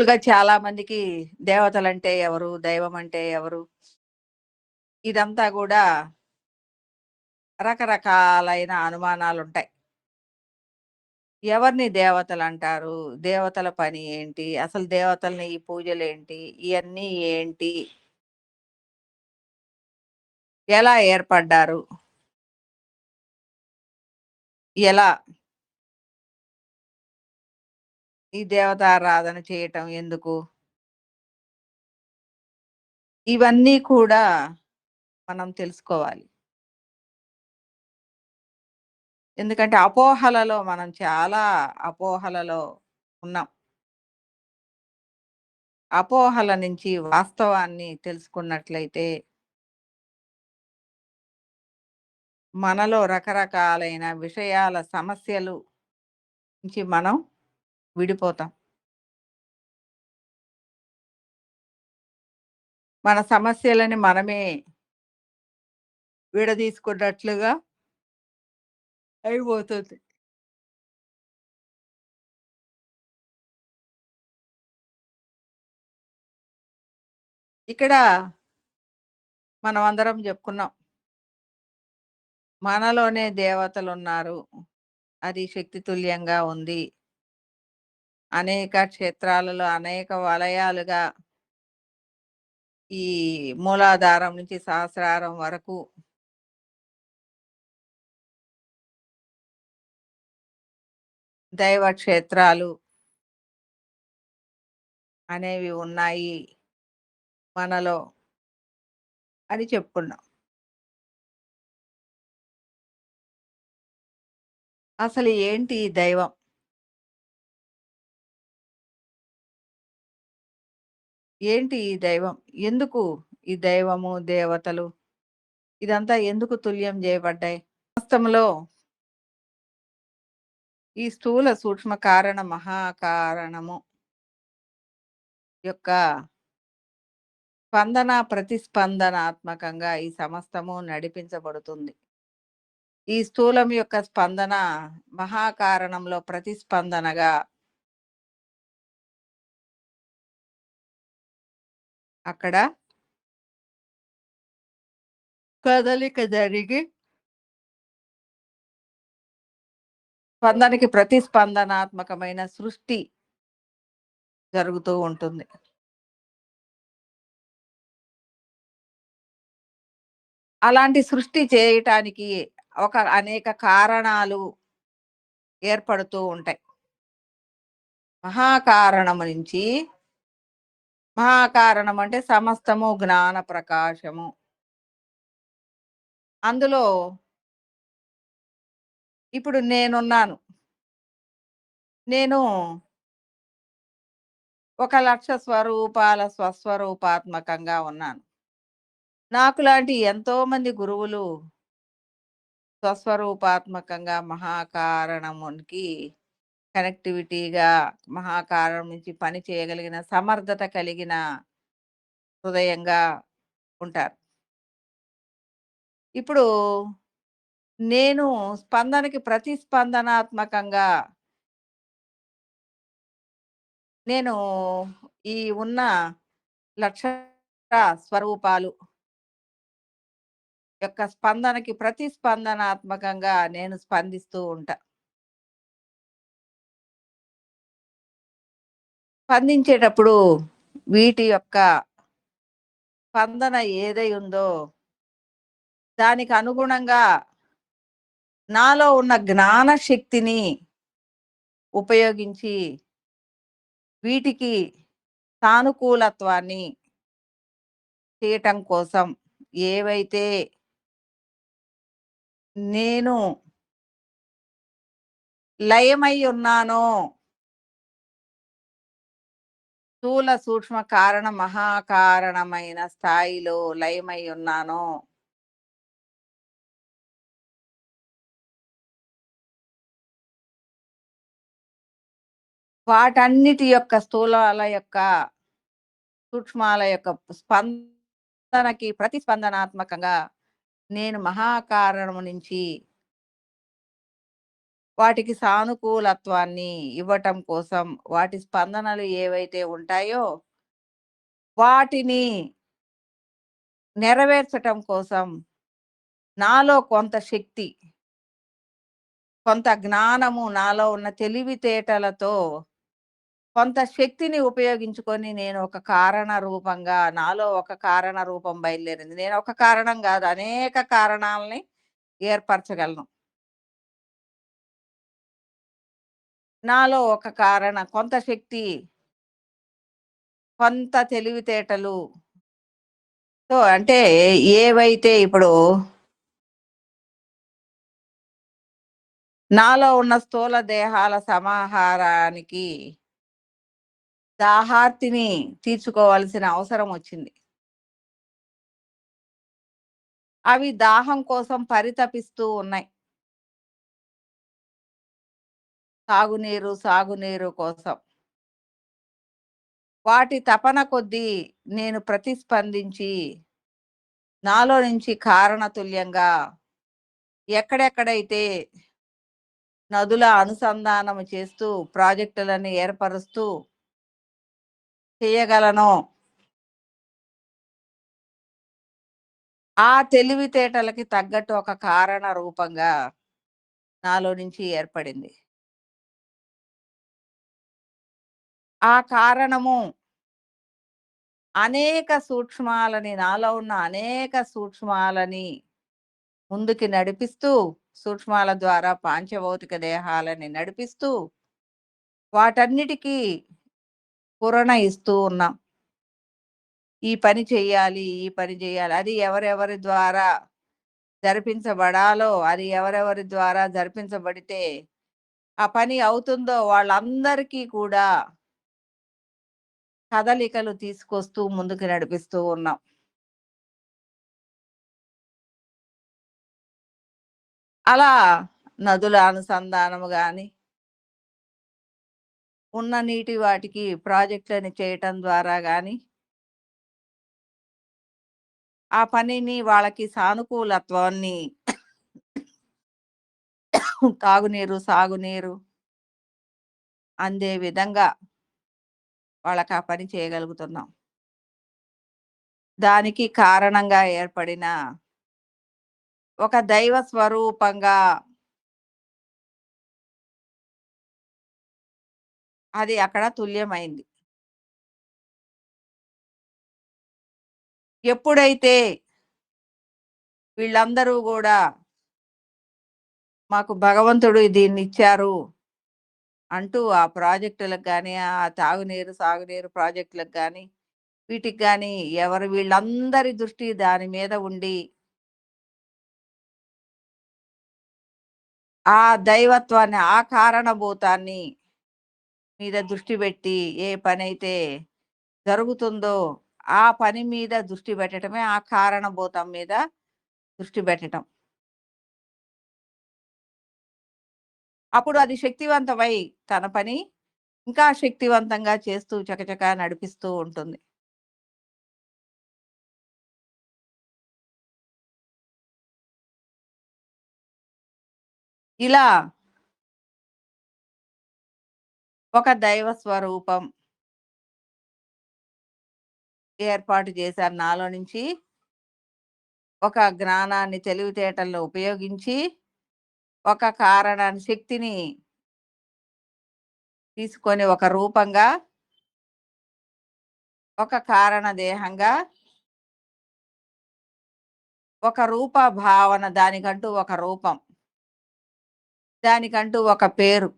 చాలా మందికి దేవతలంటే ఎవరు? దైవం అంటే ఎవరు? ఇదంతా గూడా రకరకాలైన అనుమానాలుంటాయి. ఎవరిని దేవతలంటారు? దేవతల పని ఏంటి? అసలు దేవతల్ని ఈ పూజలేంటి? ఇయన్నీ ఏంటి? ఎలా ఏర్పడ్డారు? ఎలా ఈ దేవతారాధన చేయటం ఎందుకు? ఇవన్నీ కూడా మనం తెలుసుకోవాలి. ఎందుకంటే అపోహలలో మనం చాలా అపోహలలో ఉన్నాం. అపోహల నుంచి వాస్తవాన్ని తెలుసుకున్నట్లయితే మనలో రకరకాలైన విషయాల సమస్యలు నుంచి మనం విడిపోతాం. మన సమస్యలని మనమే విడదీసుకున్నట్లుగా అయిపోతుంది. ఇక్కడ మనమందరం చెప్పుకున్నాం. మనలోనే దేవతలున్నారు. అది శక్తి తుల్యంగా ఉంది. అనేక క్షేత్రాలలో అనేక వలయాలుగా ఈ మూలాధారం నుంచి సహస్రారం వరకు దైవ క్షేత్రాలు అనేవి ఉన్నాయి మనలో అని చెప్పుకున్నాం. అసలు ఏంటి ఈ దైవం? ఏంటి ఈ దైవం? ఎందుకు ఈ దైవము, దేవతలు ఇదంతా ఎందుకు తుల్యం జేయబడ్డాయి? వాస్తవంలో ఈ స్థూల, సూక్ష్మ కారణ, మహాకారణము యొక్క స్పందన, ప్రతిస్పందనాత్మకంగా ఈ సమస్తము నడిపించబడుతుంది. ఈ స్థూలం యొక్క స్పందన మహాకారణంలో ప్రతిస్పందనగా అక్కడ కదలిక జరిగి స్పందనకి ప్రతిస్పందనాత్మకమైన సృష్టి జరుగుతూ ఉంటుంది. అలాంటి సృష్టి చేయటానికి అనేక కారణాలు ఏర్పడుతూ ఉంటాయి. మహాకారణము నుంచి మహాకారణం అంటే సమస్తము జ్ఞాన ప్రకాశము. అందులో ఇప్పుడు నేనున్నాను. నేను ఒక లక్ష స్వరూపాల స్వస్వరూపాత్మకంగా ఉన్నాను. నాకులాంటి ఎంతో మంది గురువులు స్వస్వరూపాత్మకంగా మహాకారణమునికి కనెక్టివిటీగా మహాకారణం నుంచి పని చేయగలిగిన సమర్థత కలిగిన హృదయంగా ఉంటారు. ఇప్పుడు నేను స్పందనకి ప్రతిస్పందనాత్మకంగా నేను ఈ ఉన్న లక్ష స్వరూపాలు యొక్క స్పందనకి ప్రతిస్పందనాత్మకంగా నేను స్పందిస్తూ ఉంటా. స్పందించేటప్పుడు వీటి యొక్క స్పందన ఏదై ఉందో దానికి అనుగుణంగా నాలో ఉన్న జ్ఞాన శక్తిని ఉపయోగించి వీటికి సానుకూలత్వాన్ని చేయటం కోసం ఏవైతే నేను లయమై ఉన్నానో స్థూల సూక్ష్మ కారణ మహాకారణమైన స్థాయిలో లయమై ఉన్నానో వాటన్నిటి యొక్క స్థూలాల యొక్క సూక్ష్మాల యొక్క స్పందనకి ప్రతిస్పందనాత్మకంగా నేను మహాకారణము నుంచి వాటికి సానుకూలత్వాన్ని ఇవ్వటం కోసం, వాటి స్పందనలు ఏవైతే ఉంటాయో, వాటిని నెరవేర్చటం కోసం నాలో కొంత శక్తి, కొంత జ్ఞానము, నాలో ఉన్న తెలివితేటలతో కొంత శక్తిని ఉపయోగించుకొని నేను ఒక కారణ రూపంగా, నాలో ఒక కారణ రూపం బయలుదేరింది. నేను ఒక కారణం గాదు, అనేక కారణాలని ఏర్పరచగలను. నాలో ఒక కొంత శక్తి, కొంత తెలివితేటలు అంటే ఏవైతే ఇప్పుడు నాలో ఉన్న స్థూల దేహాల సమాహారానికి దాహార్తిని తీర్చుకోవాల్సిన అవసరం వచ్చింది. అవి దాహం కోసం పరితపిస్తూ ఉన్నాయి. సాగునీరు, సాగునీరు కోసం. వాటి తపన కొద్దీ నేను ప్రతిస్పందించి, నాలో నుంచి కారణతుల్యంగా ఎక్కడెక్కడైతే నదుల అనుసంధానము చేస్తూ, ప్రాజెక్టులను ఏర్పరుస్తూ చేయగలనో, ఆ తెలివితేటలకి తగ్గట్టు ఒక కారణ రూపంగా నాలో నుంచి ఏర్పడింది. ఆ కారణము అనేక సూక్ష్మాలని, నాలో ఉన్న అనేక సూక్ష్మాలని ముందుకి నడిపిస్తూ, సూక్ష్మాల ద్వారా పాంచభౌతిక దేహాలని నడిపిస్తూ, వాటన్నిటికీ పూరణ ఇస్తూ ఉన్నాం. ఈ పని చెయ్యాలి, ఈ పని చెయ్యాలి. అది ఎవరెవరి ద్వారా జరిపించబడాలో, అది ఎవరెవరి ద్వారా జరిపించబడితే ఆ పని అవుతుందో వాళ్ళందరికీ కూడా కదలికలు తీసుకొస్తూ ముందుకు నడిపిస్తూ ఉన్నాం. అలా నదుల అనుసంధానము గాని, ఉన్న నీటి వాటికి ప్రాజెక్టులని చేయటం ద్వారా గాని, ఆ పనిని వాళ్ళకి సానుకూలత్వాన్ని తాగునీరు, సాగునీరు అందే విధంగా వాళ్ళకి ఆ పని చేయగలుగుతున్నాం. దానికి కారణంగా ఏర్పడిన ఒక దైవ స్వరూపంగా అది అక్కడ తుల్యమైంది. ఎప్పుడైతే వీళ్ళందరూ గూడా మాకు భగవంతుడు దీన్నిచ్చారు అంటూ ఆ ప్రాజెక్టులకు గాని, ఆ తాగునీరు, సాగునీరు ప్రాజెక్టులకు గాని, వీటికి గాని వీళ్ళందరి దృష్టి దాని మీద ఉండి, ఆ దైవత్వాన్ని, ఆ కారణభూతాన్ని మీద దృష్టి పెట్టి ఏ పనైతే జరుగుతుందో, ఆ పని మీద దృష్టి పెట్టటమే ఆ కారణభూతం మీద దృష్టి పెట్టటం. అప్పుడు అది శక్తివంతమై తన పని ఇంకా శక్తివంతంగా చేస్తూ చకచకా నడిపిస్తూ ఉంటుంది. ఇలా ఒక దైవ స్వరూపం ఏర్పాటు చేశారు నాలో నుంచి. ఒక జ్ఞానాన్ని, తెలివితేటలను ఉపయోగించి, ఒక కారణాన్ని, శక్తిని తీసుకొని ఒక రూపంగా, ఒక కారణ దేహంగా, ఒక రూప భావన, దానికంటూ ఒక రూపం, దానికంటూ ఒక పేరు.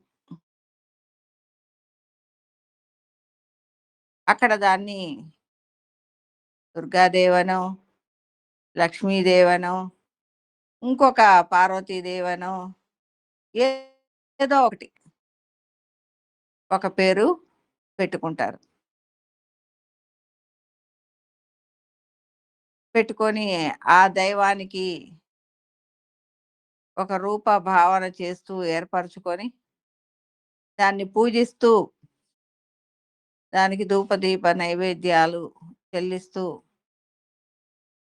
అక్కడ దాన్ని దుర్గాదేవనో, లక్ష్మీదేవనో, ఇంకొక పార్వతీదేవనో, ఏదో ఒకటి ఒక పేరు పెట్టుకుంటారు. పెట్టుకొని ఆ దైవానికి ఒక రూప భావన చేస్తూ ఏర్పరచుకొని, దాన్ని పూజిస్తూ, దానికి ధూప దీప నైవేద్యాలు చెల్లిస్తూ,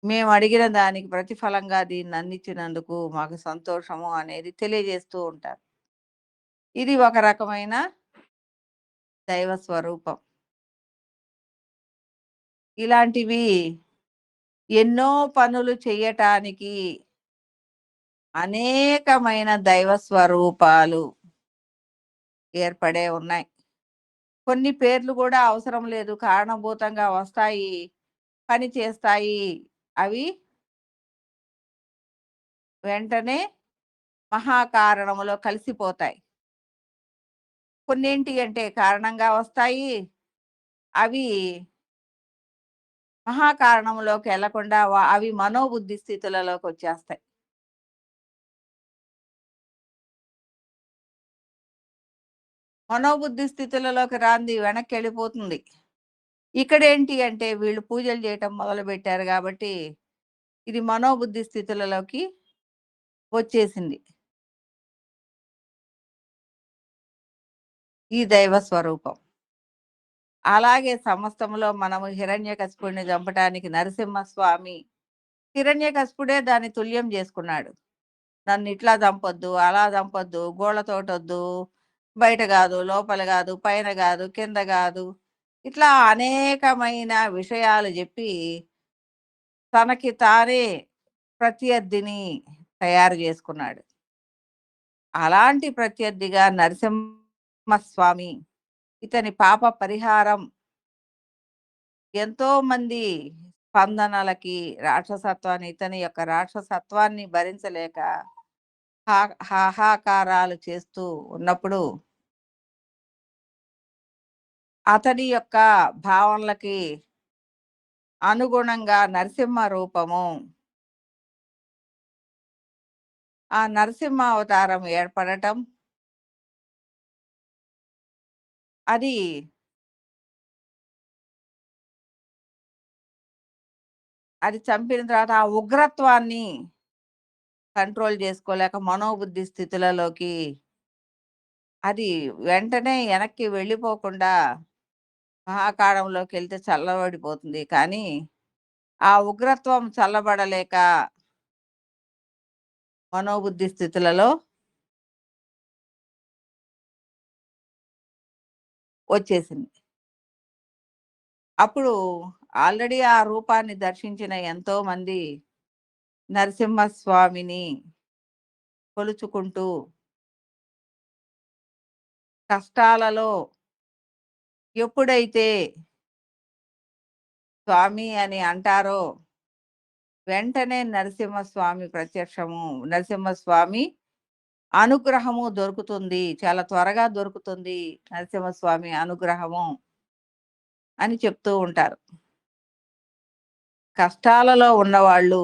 మేము అడిగిన దానికి ప్రతిఫలంగా దీన్ని అందించినందుకు మాకు సంతోషము అనేది తెలియజేస్తూ ఉంటారు. ఇది ఒక రకమైన దైవ స్వరూపం. ఇలాంటివి ఎన్నో పనులు చెయ్యటానికి అనేకమైన దైవ స్వరూపాలు ఏర్పడే ఉన్నాయి. కొన్ని పేర్లు గూడా అవసరం లేదు. కారణభూతంగా వస్తాయి, పని చేస్తాయి. అవి వెంటనే మహాకారణములో కలిసిపోతాయి. కొన్నేంటి అంటే కారణంగా వస్తాయి. అవి మహాకారణంలోకెళ్ళకుండా అవి మనోబుద్ధి స్థితులలోకొచ్చేస్తాయి. మనోబుద్ధి స్థితులలోకి రాంది వెనక్కెళ్ళిపోతుంది. ఇక్కడేంటి అంటే వీళ్ళు పూజలు చేయటం మొదలుపెట్టారు గాబట్టి, ఇది మనోబుద్ధి స్థితులలోకి వచ్చేసింది. ఈ దైవ స్వరూపం. అలాగే సమస్తములో మనము హిరణ్యకశిపుడిని చంపటానికి నరసింహస్వామి హిరణ్యకశిపుడే దాన్ని తుల్యం జేసుకున్నాడు. నన్నిట్లా చంపొద్దు, అలా చంపొద్దు, గోళ్ళతోటొద్దు, బయట గాదు, లోపల గాదు, పైన గాదు, కింద గాదు. ఇట్లా అనేకమైన విషయాలు జెప్పి తనకి తానే ప్రత్యర్థిని తయారు జేసుకున్నాడు. అలాంటి ప్రత్యర్థిగా నరసింహస్వామి ఇతని పాప పరిహారం ఎంతోమంది స్పందనలకి ఇతని యొక్క రాక్షసత్వాన్ని భరించలేక హాహాకారాలు చేస్తూ ఉన్నప్పుడు అతడి యొక్క భావనలకి అనుగుణంగా నరసింహ రూపము ఆ నరసింహ అవతారం ఏర్పడటం అది అది చంపిన తర్వాత ఆ ఉగ్రత్వాన్ని కంట్రోల్ చేసుకోలేక మనోబుద్ధి స్థితులలోకి అది వెంటనే వెనక్కి వెళ్ళిపోకుండా మహాకాళంలోకి వెళ్తే చల్లబడిపోతుంది. కానీ ఆ ఉగ్రత్వం చల్లబడలేక మనోబుద్ధి స్థితులలో వచ్చేసింది. అప్పుడు ఆల్రెడీ ఆ రూపాన్ని దర్శించిన ఎంతో మంది నరసింహస్వామిని కొలుచుకుంటూ కష్టాలలో ఎప్పుడైతే స్వామి అని అంటారో వెంటనే నరసింహస్వామి అనుగ్రహము దొరుకుతుంది. చాలా త్వరగా దొరుకుతుంది నరసింహస్వామి అనుగ్రహము అని చెప్తూ ఉంటారు. కష్టాలలో ఉన్నవాళ్ళు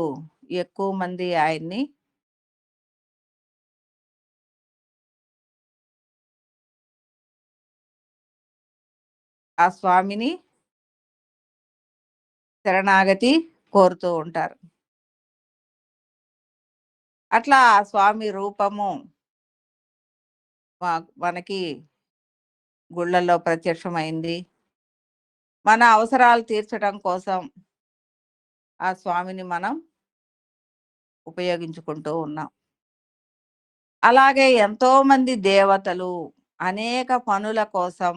ఎక్కువ మంది ఆయన్ని ఆ స్వామిని శరణాగతి కోరుతూ ఉంటారు. అట్లా ఆ స్వామి రూపము మనకి గుళ్ళల్లో ప్రత్యక్షమైంది. మన అవసరాలు తీర్చడం కోసం ఆ స్వామిని మనం ఉపయోగించుకుంటూ ఉన్నాం. అలాగే ఎంతో మంది దేవతలు అనేక పనుల కోసం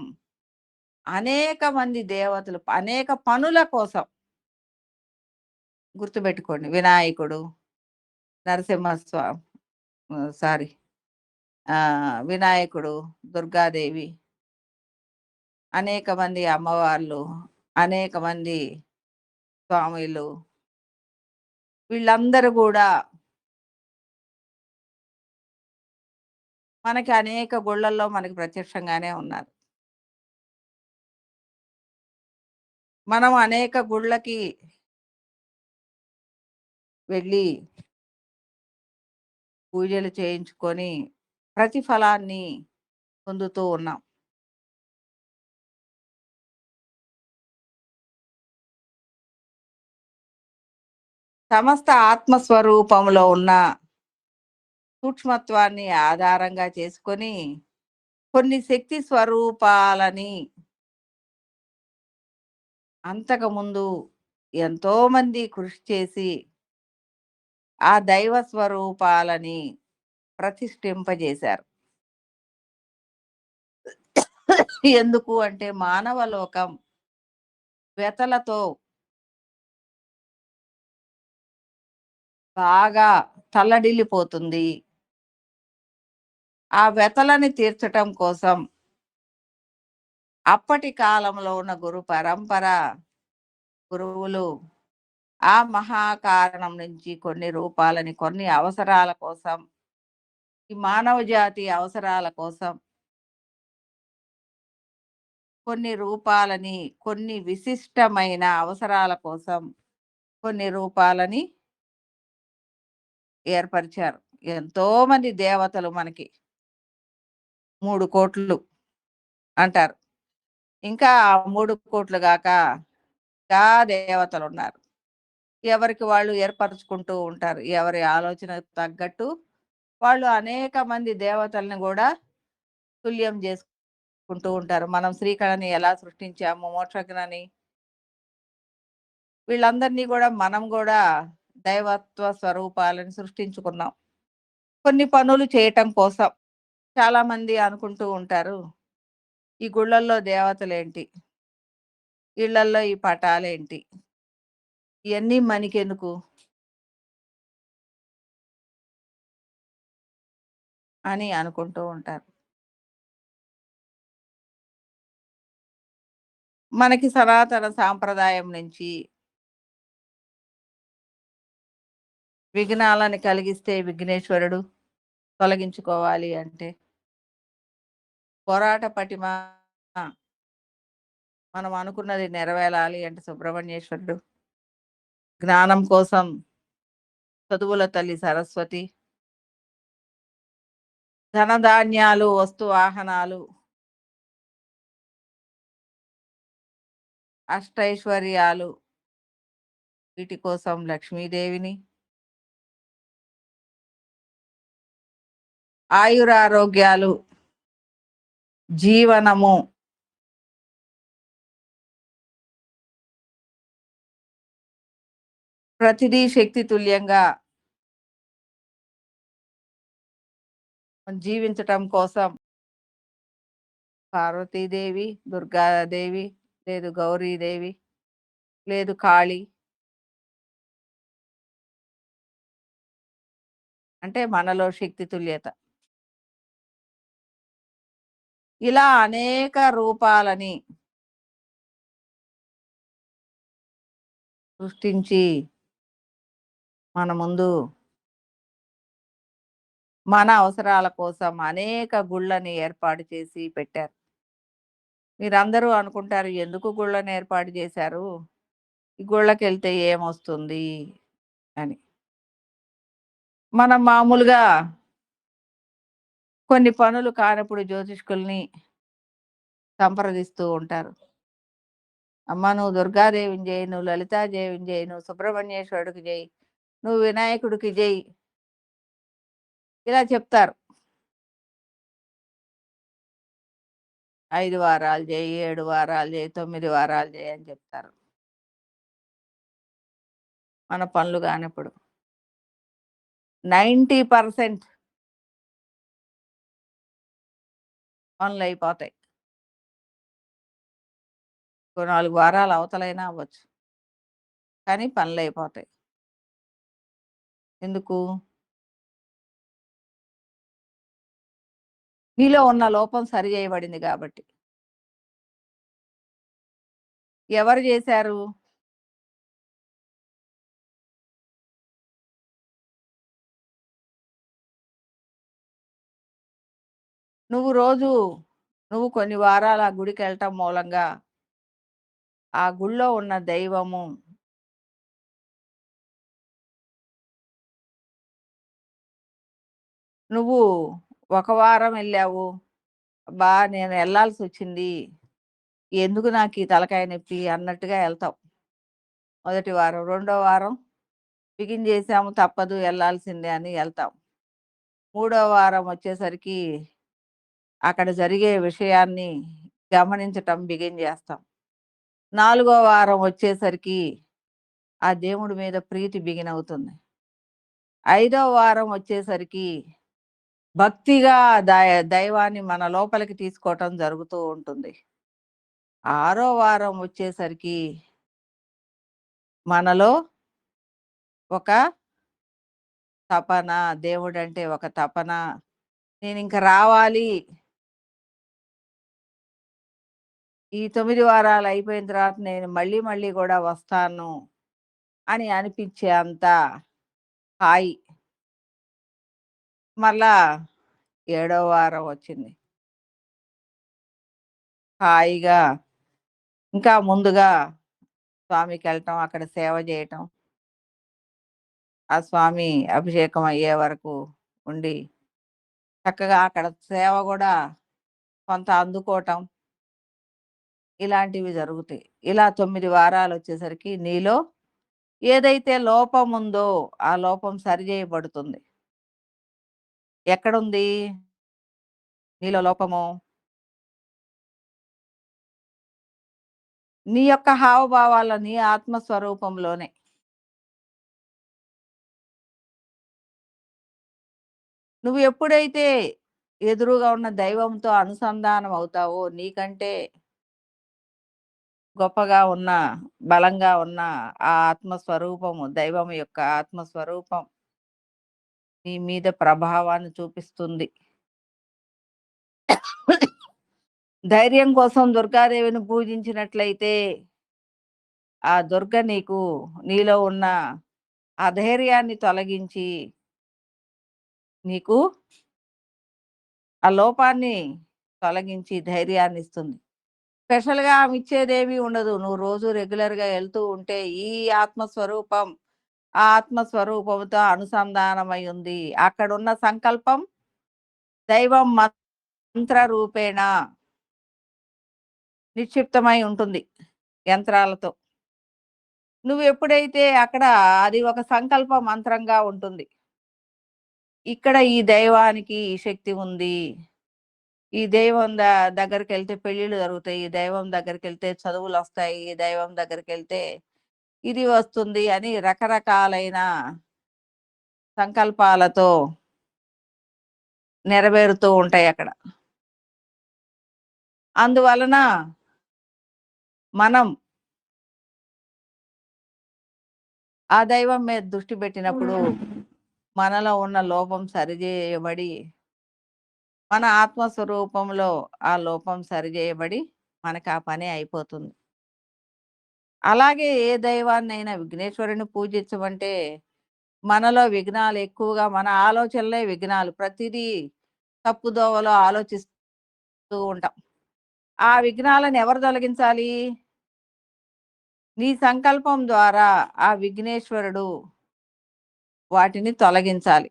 అనేక మంది దేవతలు అనేక పనుల కోసం గుర్తుపెట్టుకోండి. వినాయకుడు, నరసింహస్వామి సారీ వినాయకుడు, దుర్గాదేవి, అనేక మంది అమ్మవార్లు, అనేక మంది స్వాములు వీళ్ళందరూ కూడా మనకి అనేక గుళ్ళల్లో మనకి ప్రత్యక్షంగానే ఉన్నారు. మనం అనేక గుళ్ళకి వెళ్ళి పూజలు చేయించుకొని ప్రతిఫలాన్ని పొందుతూ ఉన్నాం. సమస్త ఆత్మస్వరూపంలో ఉన్న సూక్ష్మత్వాన్ని ఆధారంగా చేసుకొని కొన్ని శక్తి స్వరూపాలని అంతకుముందు ఎంతో మంది కృషి చేసి ఆ దైవ స్వరూపాలని ప్రతిష్ఠింపజేశారు. ఎందుకు అంటే మానవ లోకం వ్యతలతో బాగా తల్లడిల్లిపోతుంది. ఆ వ్యతలని తీర్చటం కోసం అప్పటి కాలంలో ఉన్న గురు పరంపర గురువులు ఆ మహాకారణం నుంచి కొన్ని రూపాలని, కొన్ని అవసరాల కోసం, ఈ మానవ జాతి అవసరాల కోసం కొన్ని రూపాలని, కొన్ని విశిష్టమైన అవసరాల కోసం కొన్ని రూపాలని ఏర్పరిచారు. ఎంతోమంది దేవతలు మనకి 3,00,00,000 అంటారు. ఇంకా 3,00,00,000 గాక ఇంకా దేవతలున్నారు. ఎవరికి వాళ్ళు ఏర్పరుచుకుంటూ ఉంటారు. ఎవరి ఆలోచనకు తగ్గట్టు వాళ్ళు అనేక మంది దేవతల్ని గూడా తుల్యం జేసుకుంటూ ఉంటారు. మనం శ్రీకళని ఎలా సృష్టించాము, మోక్షజ్ఞని వీళ్ళందరినీ గూడా మనం గూడా దైవత్వ స్వరూపాలను సృష్టించుకున్నాం. కొన్ని పనులు చేయటం కోసం. చాలామంది అనుకుంటూ ఉంటారు, ఈ గుళ్ళల్లో దేవతలేంటి? ఇళ్ళల్లో ఈ పటాలేంటి? ఇయన్నీ మనకెందుకు? అని అనుకుంటూ ఉంటారు. మనకి సనాతన సాంప్రదాయం నుంచి విఘ్నాలను కలిగిస్తే విఘ్నేశ్వరుడు తొలగించుకోవాలి అంటే, పోరాట పటిమ మనం అనుకున్నది నెరవేరాలి అంటే సుబ్రహ్మణ్యేశ్వరుడు, జ్ఞానం కోసం చదువుల తల్లి సరస్వతి, ధనధాన్యాలు, వస్తు వాహనాలు, అష్టైశ్వర్యాలు వీటి కోసం లక్ష్మీదేవిని, ఆయురారోగ్యాలు, జీవనము ప్రతిదీ శక్తి తుల్యంగా జీవించటం కోసం పార్వతీదేవి, దుర్గాదేవి, లేదు గౌరీదేవి, లేదు కాళి అంటే మనలో శక్తి తుల్యత. ఇలా అనేక రూపాలని సృష్టించి మన ముందు మన అవసరాల కోసం అనేక గుళ్ళని ఏర్పాటు చేసి పెట్టారు. మీరందరూ అనుకుంటారు, ఎందుకు గుళ్ళని ఏర్పాటు చేశారు? ఈ గుళ్ళకెళ్తే ఏమొస్తుంది అని. మనం మామూలుగా కొన్ని పనులు కానప్పుడు జ్యోతిష్కుల్ని సంప్రదిస్తూ ఉంటారు. అమ్మ నువ్వు దుర్గాదేవిని జెయి, నువ్వు లలితాదేవిని జెయి, నువ్వు సుబ్రహ్మణ్యేశ్వరుడికి జెయి, నువ్వు వినాయకుడికి జెయి. ఇలా చెప్తారు. 5 వారాలు జెయి, 7 వారాలు జెయి, 9 వారాలు జెయి అని చెప్తారు. మన పనులు గానప్పుడు. 90% పనులయిపోతాయి. ఇంకో 4 వారాలు అవతలైనా అవ్వచ్చు. కానీ పనులయిపోతాయి. ఎందుకు? నీలో ఉన్న లోపం సరి చేయబడింది గాబట్టి. ఎవరు జేశారు? నువ్వు రోజు నువ్వు కొన్ని వారాలు ఆ గుడికెళ్ళటం మూలంగా ఆ గుళ్ళో ఉన్న దైవము నువ్వు ఒక వారం ఎళ్ళావు. అబ్బా! నేను ఎళ్ళాల్సొచ్చింది. ఎందుకు నాకీ తలకాయ నొప్పి అన్నట్టుగా ఎళ్తావు. మొదటి వారం. రెండో వారం బిగింజేసాము తప్పదు ఎళ్ళాల్సిందే అని ఎళ్తాం. మూడో వారం వచ్చేసరికి అక్కడ జరిగే విషయాన్ని గమనించటం బిగిన్ జేస్తాం. నాలుగో వారం వచ్చేసరికి ఆ దేవుడి మీద ప్రీతి బిగినవుతుంది. ఐదో వారం వచ్చేసరికి భక్తిగా దైవాన్ని మన లోపలికి తీసుకోవటం జరుగుతూ ఉంటుంది. ఆరో వారం వచ్చేసరికి మనలో ఒక తపన, దేవుడంటే ఒక తపన. నేనింక రావాలి. ఈ 9 వారాలు అయిపోయిన తర్వాత నేను మళ్ళీ మళ్ళీ గూడా వస్తాను అని అనిపించే అంత హాయి. మళ్ళా ఏడో వారం వచ్చింది. హాయిగా ఇంకా ముందుగా స్వామికెళ్ళటం, అక్కడ సేవ జేయటం, ఆ స్వామి అభిషేకం అయ్యే వరకు ఉండి, చక్కగా అక్కడ సేవ గూడా కొంత అందుకోవటం, ఇలాంటివి జరుగుతాయి. ఇలా 9 వారాలొచ్చేసరికి నీలో ఏదైతే లోపముందో, ఆ లోపం సరిజేయబడుతుంది. ఎక్కడుంది నీలో లోపము? నీ యొక్క హావభావాల నీ ఆత్మస్వరూపంలోనే. నువ్వు ఎప్పుడైతే ఎదురుగా ఉన్న దైవంతో అనుసంధానం అవుతావో, నీకంటే గొప్పగా ఉన్న, బలంగా ఉన్న ఆ ఆత్మస్వరూపము, దైవం యొక్క ఆత్మస్వరూపం నీ మీద ప్రభావాన్ని చూపిస్తుంది. ధైర్యం కోసం దుర్గాదేవిని పూజించినట్లయితే, ఆ దుర్గ నీలో ఉన్న అధైర్యాన్ని తొలగించి, నీకు ఆ లోపాన్ని తొలగించి ధైర్యాన్నిస్తుంది. స్పెషల్‌గా ఆమె ఇచ్చేదేమీ ఉండదు. నువ్వు రోజు రెగ్యులర్‌గా ఎళ్తూ ఉంటే, ఈ ఆత్మస్వరూపం, ఆ ఆత్మస్వరూపంతో అనుసంధానమై ఉంది. అక్కడున్న సంకల్పం దైవం మంత్ర రూపేణ నిక్షిప్తమై ఉంటుంది యంత్రాలతో. నువ్వెప్పుడైతే అక్కడ అది ఒక సంకల్ప మంత్రంగా ఉంటుంది. ఇక్కడ ఈ దైవానికి ఈ శక్తి ఉంది. ఈ దైవం దగ్గరికెళ్తే పెళ్ళిళ్ళు జరుగుతాయి. ఈ దైవం దగ్గరికెళ్తే చదువులొస్తాయి. ఈ దైవం దగ్గరికెళ్తే ఇది వస్తుంది అని రకరకాలైన సంకల్పాలతో నెరవేరుతూ ఉంటాయక్కడ. అందువలన మనం ఆ దైవం మీద దృష్టి పెట్టినప్పుడు మనలో ఉన్న లోపం సరిజేయబడి, మన ఆత్మస్వరూపంలో ఆ లోపం సరిజేయబడి, మనకు ఆ పని అయిపోతుంది. అలాగే ఏ దైవాన్నైనా విఘ్నేశ్వరుని పూజించమంటే, మనలో విఘ్నాలు ఎక్కువగా మన ఆలోచనలే విఘ్నాలు. ప్రతిదీ తప్పుదోవలో ఆలోచిస్తూ ఉంటాం. ఆ విఘ్నాలను ఎవరు తొలగించాలి? నీ సంకల్పం ద్వారా ఆ విఘ్నేశ్వరుడు వాటిని తొలగించాలి.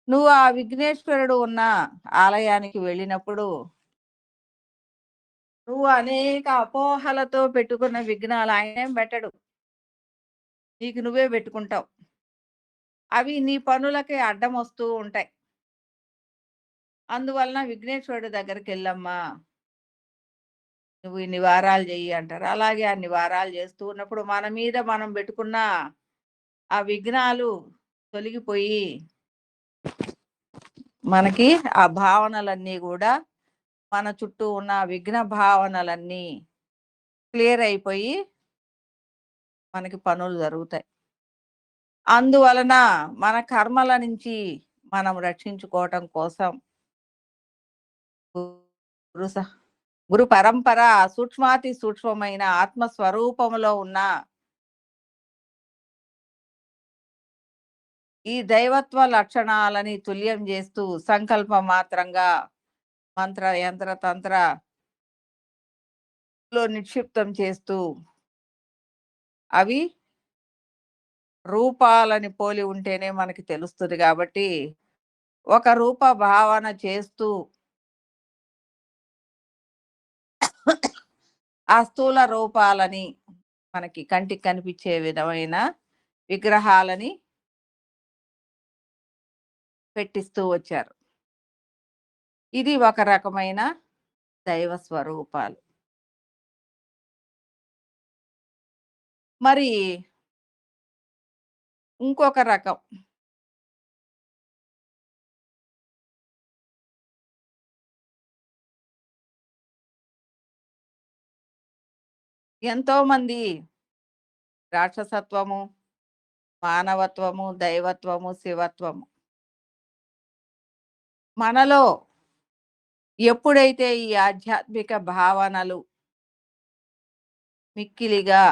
నువ్వు ఆ విఘ్నేశ్వరుడు ఉన్న ఆలయానికి వెళ్ళినప్పుడు, నువ్వు అనేక అపోహలతో పెట్టుకున్న విఘ్నాలు ఆయనేం పెట్టడు. నీకు నువ్వే పెట్టుకుంటావు. అవి నీ పనులకి అడ్డమొస్తూ ఉంటాయి. అందువలన విఘ్నేశ్వరుడి దగ్గరికెళ్ళమ్మా. నువ్వు ఇన్ని వారాలు చెయ్యి అంటారు. అలాగే అన్ని వారాలు చేస్తూ ఉన్నప్పుడు మన మీద మనం పెట్టుకున్న ఆ విఘ్నాలు తొలగిపోయి, మనకి ఆ భావనలన్నీ గూడా మన చుట్టూ ఉన్న విఘ్న భావనలన్నీ క్లియర్ అయిపోయి, మనకి పనులు జరుగుతాయి. అందువలన మన కర్మల నుంచి మనం రక్షించుకోవటం కోసం గురు స గురు పరంపర సూక్ష్మాతి సూక్ష్మమైన ఆత్మ స్వరూపములో ఉన్న ఈ దైవత్వ లక్షణాలని తుల్యం చేస్తూ సంకల్ప మాత్రంగా మంత్ర, యంత్ర, తంత్రలో నిక్షిప్తం చేస్తూ అవి రూపాలని పోలి ఉంటేనే మనకి తెలుస్తది గాబట్టి, ఒక రూప భావన చేస్తూ ఆ స్థూల రూపాలని మనకి కంటికి కనిపించే విధమైన విగ్రహాలని పెట్టిస్తూ వచ్చారు. ఇది ఒక రకమైన దైవ స్వరూపాలు. మరి ఇంకొక రకం ఎంతోమంది రాక్షసత్వము, మానవత్వము, దైవత్వము, శివత్వము మనలో ఎప్పుడైతే ఈ ఆధ్యాత్మిక భావనలు మిక్కిలిగా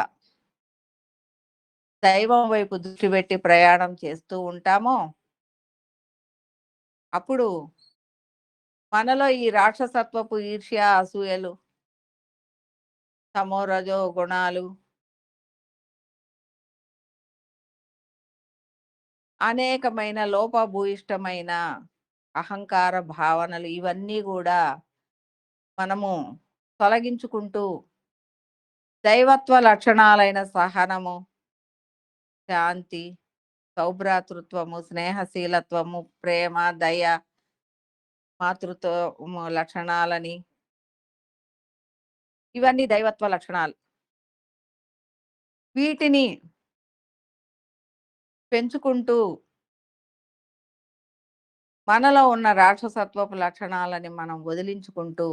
దైవం వైపు దృష్టి పెట్టి ప్రయాణం చేస్తూ ఉంటామో, అప్పుడు మనలో ఈ రాక్షసత్వపు ఈర్ష్య, అసూయలు, తమో రజో గుణాలు అనేకమైన లోపభూయిష్టమైన అహంకార భావనలు ఇవన్నీ గూడా మనము తొలగించుకుంటూ దైవత్వ లక్షణాలైన సహనము, శాంతి, సౌభ్రాతృత్వము, స్నేహశీలత్వము, ప్రేమ, దయ, మాతృత్వము లక్షణాలని ఇవన్నీ దైవత్వ లక్షణాలు. వీటిని పెంచుకుంటూ మనలో ఉన్న రాక్షసత్వపు లక్షణాలని మనం వదిలించుకుంటూ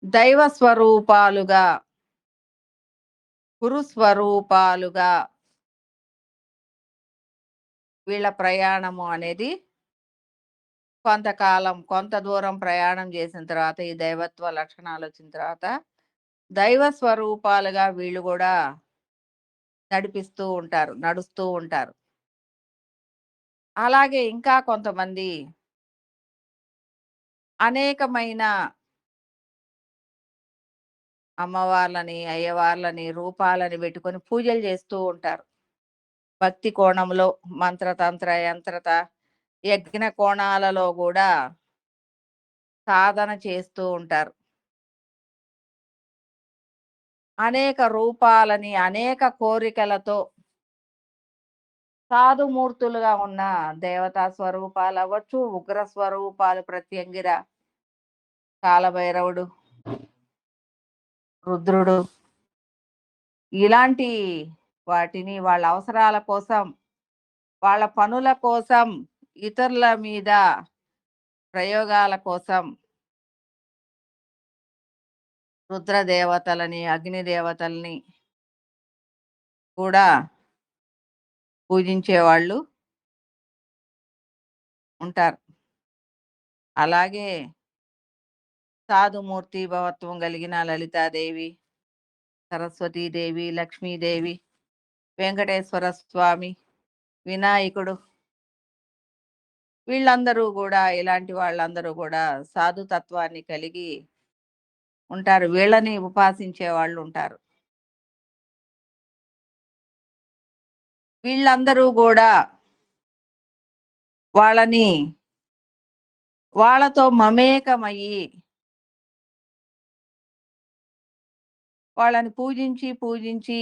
దైవ స్వరూపాలుగా, గురు స్వరూపాలుగా వీళ్ళ ప్రయాణము అనేది కొంతకాలం, కొంత దూరం ప్రయాణం చేసిన తర్వాత ఈ దైవత్వ లక్షణాలొచ్చిన తర్వాత దైవ స్వరూపాలుగా వీళ్ళు గూడా నడిపిస్తూ ఉంటారు. నడుస్తూ ఉంటారు. అలాగే ఇంకా కొంతమంది అనేకమైన అమ్మవార్లని, అయ్యవార్లని, రూపాలని పెట్టుకొని పూజలు చేస్తూ ఉంటారు. భక్తి కోణంలో మంత్రతంత్ర, యంత్రత, యజ్ఞ కోణాలలో గూడా సాధన చేస్తూ ఉంటారు. అనేక రూపాలని, అనేక కోరికలతో సాధుమూర్తులుగా ఉన్న దేవతా స్వరూపాలవ్వచ్చు, ఉగ్ర స్వరూపాలు ప్రత్యంగిర కాలభైరవుడు, రుద్రుడు ఇలాంటి వాటిని వాళ్ళ అవసరాల కోసం, వాళ్ళ పనుల కోసం, ఇతరుల మీద ప్రయోగాల కోసం రుద్ర దేవతలని, అగ్ని దేవతల్ని కూడా పూజించేవాళ్ళు ఉంటారు. అలాగే సాధుమూర్తి భవత్వం కలిగిన లలితాదేవి, సరస్వతీదేవి, లక్ష్మీదేవి, వెంకటేశ్వర స్వామి, వినాయకుడు వీళ్ళందరూ గూడా ఇలాంటి వాళ్ళందరూ గూడా సాధుతత్వాన్ని కలిగి ఉంటారు. వీళ్ళని ఉపాసించే వాళ్ళుంటారు. వీళ్ళందరూ గూడా వాళ్ళని వాళ్ళతో మమేకమయ్యి వాళ్ళని పూజించి, పూజించి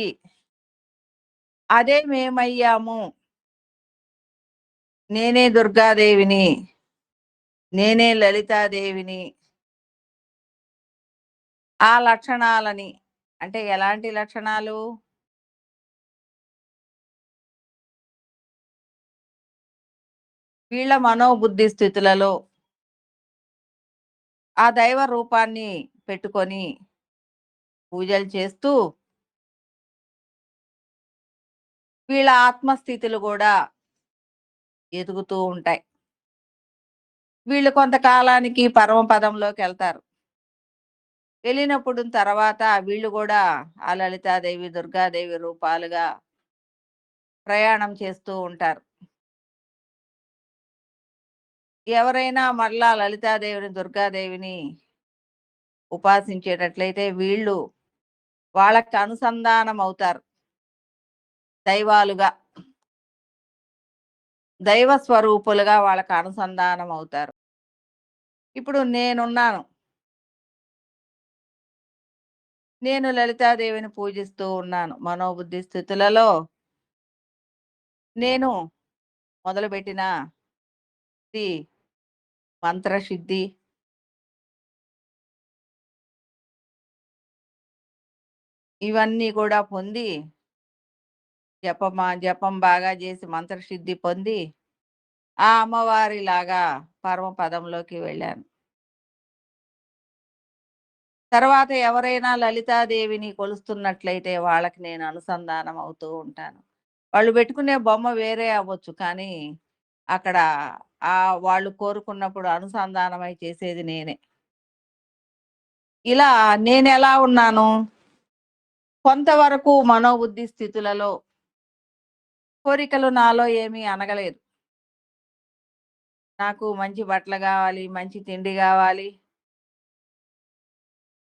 అదే మేమయ్యాము. నేనే దుర్గాదేవిని, నేనే లలితాదేవిని ఆ లక్షణాలని అంటే ఎలాంటి లక్షణాలు? వీళ్ళ మనోబుద్ధి స్థితులలో ఆ దైవ రూపాన్ని పెట్టుకొని పూజలు చేస్తూ వీళ్ళ ఆత్మస్థితులు గూడా ఎదుగుతూ ఉంటాయి. వీళ్ళు కొంతకాలానికి పరమపదంలోకెళ్తారు. వెళ్ళినప్పుడు తర్వాత వీళ్ళు గూడా ఆ లలితాదేవి, దుర్గాదేవి రూపాలుగా ప్రయాణం చేస్తూ ఉంటారు. ఎవరైనా మరలా లలితాదేవిని, దుర్గాదేవిని ఉపాసించేటట్లయితే వీళ్ళు వాళ్ళకి అనుసంధానమవుతారు దైవాలుగా. దైవ స్వరూపులుగా వాళ్ళకి అనుసంధానమవుతారు. ఇప్పుడు నేనున్నాను. నేను లలితాదేవిని పూజిస్తూ ఉన్నాను. మనోబుద్ధి స్థితులలో నేను మొదలుపెట్టిన ది మంత్రసిద్ధి ఇవన్నీ కూడా పొంది జపం బాగా చేసి మంత్రసిద్ధి పొంది ఆ అమ్మవారిలాగా పరమపదంలోకి వెళ్ళాను. తర్వాత ఎవరైనా లలితాదేవిని కొలుస్తున్నట్లయితే వాళ్ళకి నేను అనుసంధానం అవుతూ ఉంటాను. వాళ్ళు పెట్టుకునే బొమ్మ వేరే అవ్వచ్చు. కానీ అక్కడ వాళ్ళు కోరుకున్నప్పుడు అనుసంధానమై చేసేది నేనే. ఇలా నేనెలా ఉన్నాను, కొంతవరకు మనోబుద్ధి స్థితులలో కోరికలు నాలో ఏమీ అనగలేదు. నాకు మంచి బట్టలు గావాలి, మంచి తిండి గావాలి,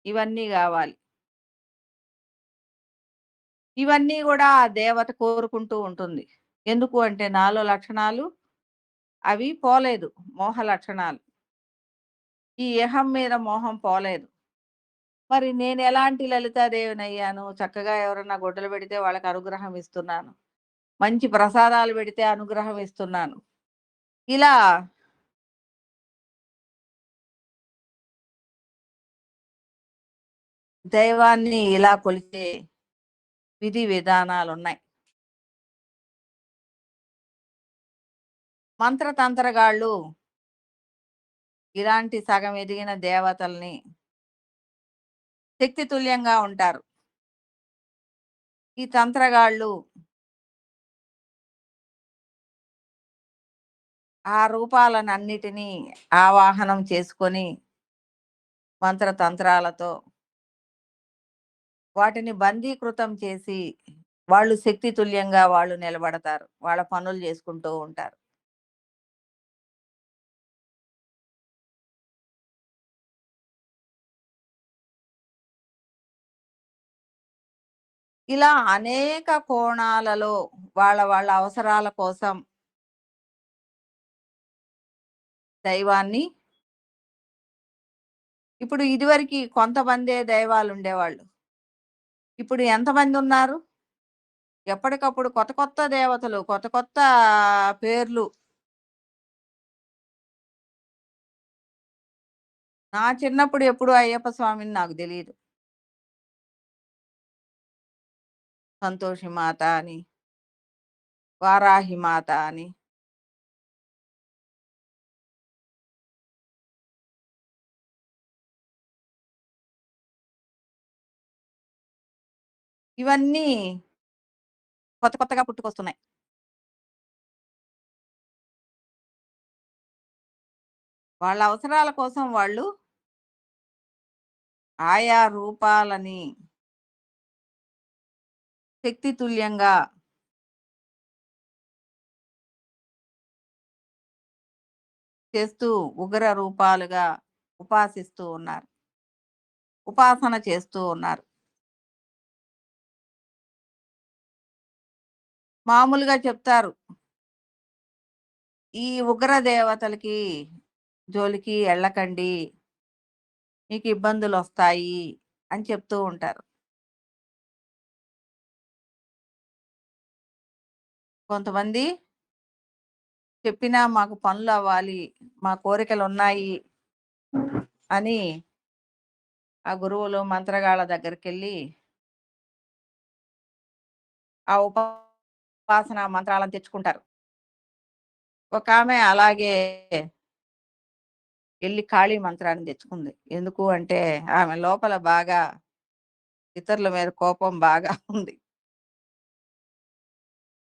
ఇవన్నీ గావాలి. ఇవన్నీ గూడా ఆ దేవత కోరుకుంటూ ఉంటుంది. ఎందుకు అంటే నాలో లక్షణాలు అవి పోలేదు. మోహ లక్షణాలు. ఈ ఇహం మీద మోహం పోలేదు. మరి నేనెలాంటి లలితాదేవినయ్యాను? చక్కగా ఎవరన్నా గుడ్డలు పెడితే వాళ్ళకి అనుగ్రహం ఇస్తున్నాను. మంచి ప్రసాదాలు పెడితే అనుగ్రహం ఇస్తున్నాను. ఇలా దైవాన్ని ఇలా కొలిచే విధి విధానాలున్నాయి. మంత్రతంత్రగాళ్ళు ఇలాంటి సగం ఎదిగిన దేవతల్ని శక్తి తుల్యంగా ఉంటారు. ఈ తంత్రగాళ్ళు ఆ రూపాలనన్నిటినీ ఆవాహనం చేసుకొని మంత్రతంత్రాలతో వాటిని బందీకృతం చేసి వాళ్ళు శక్తి తుల్యంగా వాళ్ళు నిలబడతారు. వాళ్ళ పనులు చేసుకుంటూ ఉంటారు. ఇలా అనేక కోణాలలో వాళ్ళ వాళ్ళ అవసరాల కోసం దైవాన్ని ఇప్పుడు ఇదివరకి కొంతమందే దైవాలుండేవాళ్ళు. ఇప్పుడు ఎంతమందున్నారు? ఎప్పటికప్పుడు కొత్త కొత్త దేవతలు, కొత్త కొత్త పేర్లు. నా చిన్నప్పుడు ఎప్పుడు అయ్యప్ప స్వామిని నాకు తెలీదు. సంతోషి మాత అని, వారాహి మాత అని. ఇవన్నీ కొత్త కొత్తగా పుట్టుకొస్తున్నాయి. వాళ్ళ అవసరాల కోసం వాళ్ళు ఆయా రూపాలని శక్తి తుల్యంగా చేస్తూ ఉగ్ర రూపాలుగా ఉపాసిస్తూ ఉన్నారు. ఉపాసన చేస్తూ ఉన్నారు. మామూలుగా చెప్తారు. ఈ ఉగ్ర దేవతలకి జోలికి ఎళ్ళకండి. మీకు ఇబ్బందులొస్తాయి అని చెప్తూ ఉంటారు. కొంతమంది చెప్పినా మాకు పనులవ్వాలి, మా కోరికలున్నాయి అని ఆ గురువులు, మంత్రగాళ్ళ దగ్గరికెళ్ళి ఆ ఉపాసన మంత్రాలను తెచ్చుకుంటారు. ఒకామె అలాగే ఎళ్లి కాళీ మంత్రాన్ని తెచ్చుకుంది. ఎందుకు అంటే ఆమె లోపల బాగా ఇతరుల మీద కోపం బాగా ఉంది.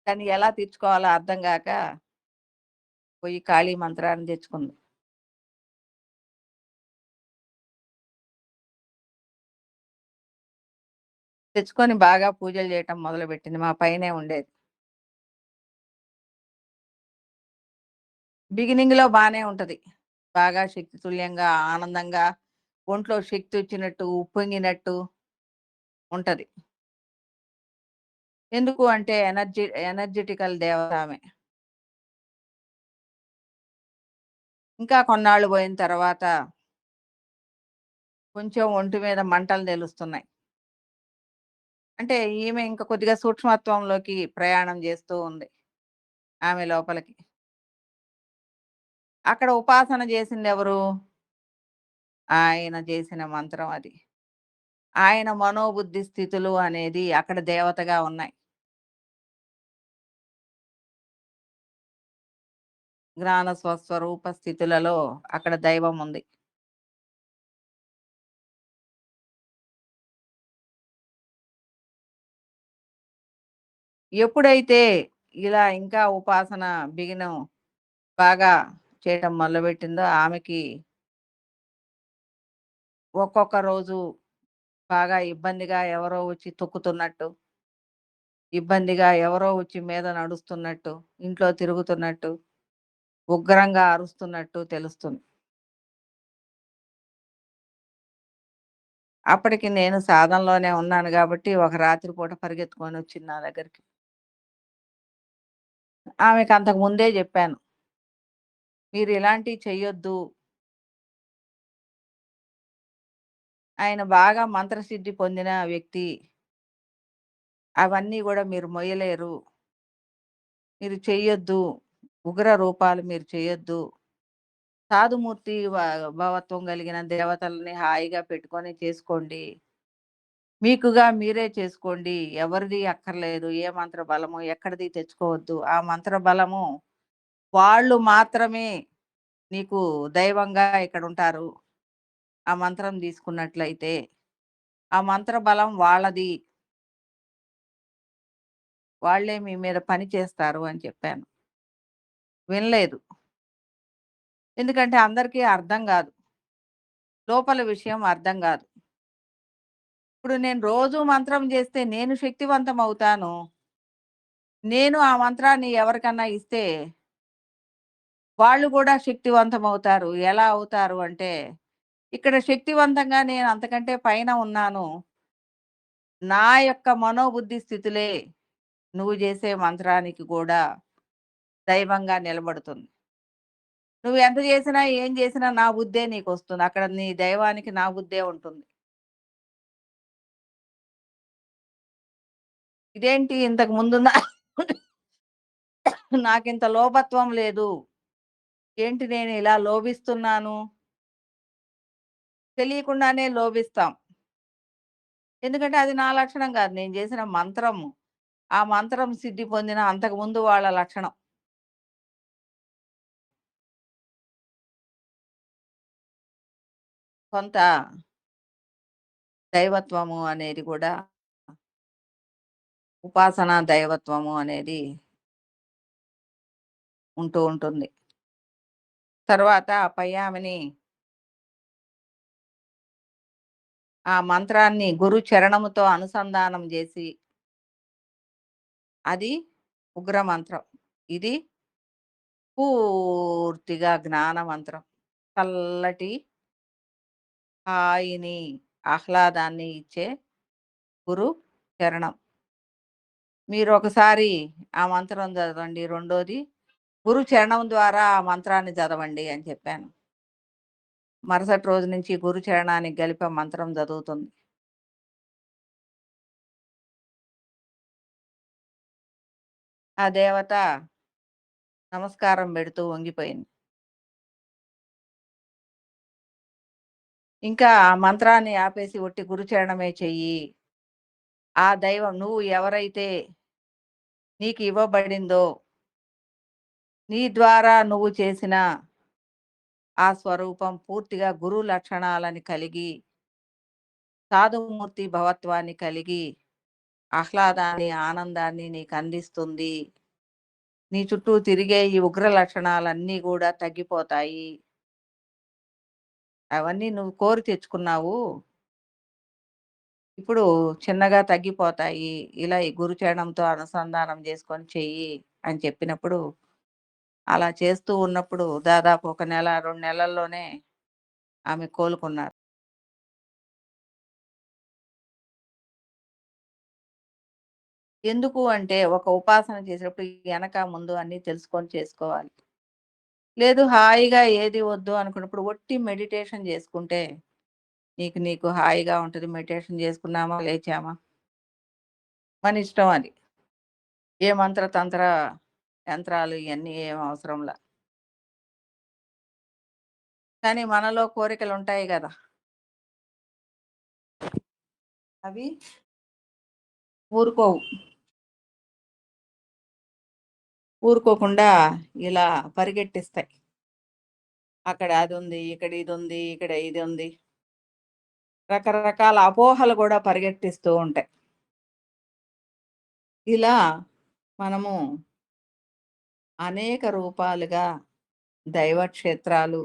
దాన్ని ఎలా తీర్చుకోవాలో అర్థం గాక పోయి కాళీ మంత్రాన్ని తెచ్చుకుంది. తెచ్చుకొని బాగా పూజలు చేయటం మొదలుపెట్టింది. మా పైనే ఉండేది. బిగినింగ్‌లో బానే ఉంటది. బాగా శక్తి తుల్యంగా, ఆనందంగా, ఒంట్లో శక్తొచ్చినట్టు, ఉప్పొంగినట్టు ఉంటది. ఎందుకు అంటే ఎనర్జిటికల్ దేవత ఆమె. ఇంకా కొన్నాళ్ళు పోయిన తర్వాత కొంచెం ఒంటి మీద మంటలు తెలుస్తున్నాయి. అంటే ఈమె ఇంక కొద్దిగా సూక్ష్మత్వంలోకి ప్రయాణం చేస్తూ ఉంది ఆమె లోపలికి. అక్కడ ఉపాసన చేసిందెవరు? ఆయన చేసిన మంత్రం అది. ఆయన మనోబుద్ధి స్థితులు అనేది అక్కడ దేవతగా ఉన్నాయి. జ్ఞాన స్వస్వరూప స్థితులలో అక్కడ దైవం ఉంది. ఎప్పుడైతే ఇలా ఇంకా ఉపాసన బిగినం బాగా చేయటం మొదలుపెట్టిందో ఆమెకి ఒక్కొక్క రోజు బాగా ఇబ్బందిగా ఎవరో వచ్చి తొక్కుతున్నట్టు, ఇబ్బందిగా ఎవరో వచ్చి మీద నడుస్తున్నట్టు, ఇంట్లో తిరుగుతున్నట్టు, ఉగ్రంగా అరుస్తున్నట్టు తెలుస్తుంది. అప్పటికి నేను సాధనలోనే ఉన్నాను గాబట్టి, ఒక రాత్రి పూట పరిగెత్తుకొనొచ్చింది నా దగ్గరికి. ఆమెకు అంతకు ముందే జెప్పాను. మీరు ఇలాంటివి చెయ్యొద్దు. ఆయన బాగా మంత్రసిద్ధి పొందిన వ్యక్తి. అవన్నీ గూడా మీరు మొయ్యలేరు. మీరు చెయ్యొద్దు. ఉగ్ర రూపాలు మీరు చెయ్యొద్దు. సాధుమూర్తి భవత్వం కలిగిన దేవతలని హాయిగా పెట్టుకొని చేసుకోండి. మీకుగా మీరే చేసుకోండి. ఎవరిది అక్కర్లేదు. ఏ మంత్ర బలము ఎక్కడిది తెచ్చుకోవద్దు. ఆ మంత్ర బలము వాళ్ళు మాత్రమే నీకు దైవంగా ఇక్కడుంటారు. ఆ మంత్రం తీసుకున్నట్లయితే. ఆ మంత్ర బలం వాళ్ళది. వాళ్ళే మీ మీద పని చేస్తారు అని చెప్పాను. వినలేదు. ఎందుకంటే అందరికీ అర్థం గాదు. లోపల విషయం అర్థం గాదు. ఇప్పుడు నేను రోజు మంత్రం జేస్తే నేను శక్తివంతమవుతాను. నేను ఆ మంత్రాన్ని ఎవరికన్నా ఇస్తే వాళ్ళు గూడా శక్తివంతమవుతారు. ఎలా అవుతారు అంటే, ఇక్కడ శక్తివంతంగా నేను అంతకంటే పైన ఉన్నాను. నా యొక్క మనోబుద్ధి స్థితులే నువ్వు జేసే మంత్రానికి గూడా దైవంగా నిలబడుతుంది. నువ్వు ఎంత జేసినా, ఏం జేసినా నా బుద్దే నీకొస్తుంది. అక్కడ నీ దైవానికి నా బుద్దే ఉంటుంది. ఇదేంటి ఇంతకు ముందు నాకింత లోభత్వం లేదు. ఏంటి నేను ఇలా లోభిస్తున్నాను? తెలియకుండానే లోభిస్తాం. ఎందుకంటే అది నా లక్షణం గాదు. నేను జేసిన మంత్రము. ఆ మంత్రం సిద్ధి పొందిన అంతకుముందు వాళ్ళ లక్షణం. కొంత దైవత్వము అనేది గూడా ఉపాసనా దైవత్వము అనేది ఉంటూ ఉంటుంది. తర్వాత ఆ పయ్యామిని ఆ మంత్రాన్ని గురు చరణముతో అనుసంధానం జేసి, అది ఉగ్ర మంత్రం. ఇది పూర్తిగా జ్ఞాన మంత్రం. చల్లటి హాయిని, ఆహ్లాదాన్ని ఇచ్చే గురు చరణం. మీరొకసారి ఆ మంత్రం చదవండి. రెండోది గురు చరణం ద్వారా ఆ మంత్రాన్ని చదవండి అని చెప్పాను. మరుసటి రోజు నుంచి గురు చరణానికి కలిపి ఆ మంత్రం చదువుతుంది. ఆ దేవత నమస్కారం పెడుతూ వంగిపోయింది. ఇంకా ఆ మంత్రాన్ని ఆపేసి ఒట్టి గురు చరణమే చెయ్యి. ఆ దైవం నువ్వు ఎవరైతే నీకు ఇవ్వబడిందో, నీ ద్వారా నువ్వు చేసిన ఆ స్వరూపం పూర్తిగా గురు లక్షణాలని కలిగి, సాధుమూర్తి భవత్వాన్ని కలిగి, ఆహ్లాదాన్ని, ఆనందాన్ని నీకందిస్తుంది. నీ చుట్టూ తిరిగే ఈ ఉగ్ర లక్షణాలన్నీ గూడా తగ్గిపోతాయి. అవన్నీ నువ్వు కోరి తెచ్చుకున్నావు. ఇప్పుడు చిన్నగా తగ్గిపోతాయి. ఇలా ఈ గురుచరణంతో అనుసంధానం చేసుకొని చెయ్యి అని చెప్పినప్పుడు, అలా చేస్తూ ఉన్నప్పుడు దాదాపు ఒక నెల, 2 నెలల్లోనే ఆమె కోలుకున్నారు. ఎందుకు అంటే ఒక ఉపాసన చేసేటప్పుడు ఎనక, ముందు అన్నీ తెలుసుకొని చేసుకోవాలి. లేదు హాయిగా ఏది వద్దు అనుకున్నప్పుడు ఒట్టి మెడిటేషన్ చేసుకుంటే నీకు హాయిగా ఉంటది. మెడిటేషన్ చేసుకున్నామా, లేచామా మన ఇష్టం అది. ఏ మంత్ర, తంత్ర యంత్రాలు ఇయన్నీ ఏం అవసరంలా. కానీ మనలో కోరికలుంటాయి గదా! అవి ఊరుకోవు. ఊరుకోకుండా ఇలా పరిగెట్టిస్తాయి. అక్కడ అదుంది, ఇక్కడ ఇదుంది, ఇక్కడ ఇదుంది. రకరకాల అపోహలు గూడా పరిగెట్టిస్తూ ఉంటాయి. ఇలా మనము అనేక రూపాలుగా దైవ క్షేత్రాలు,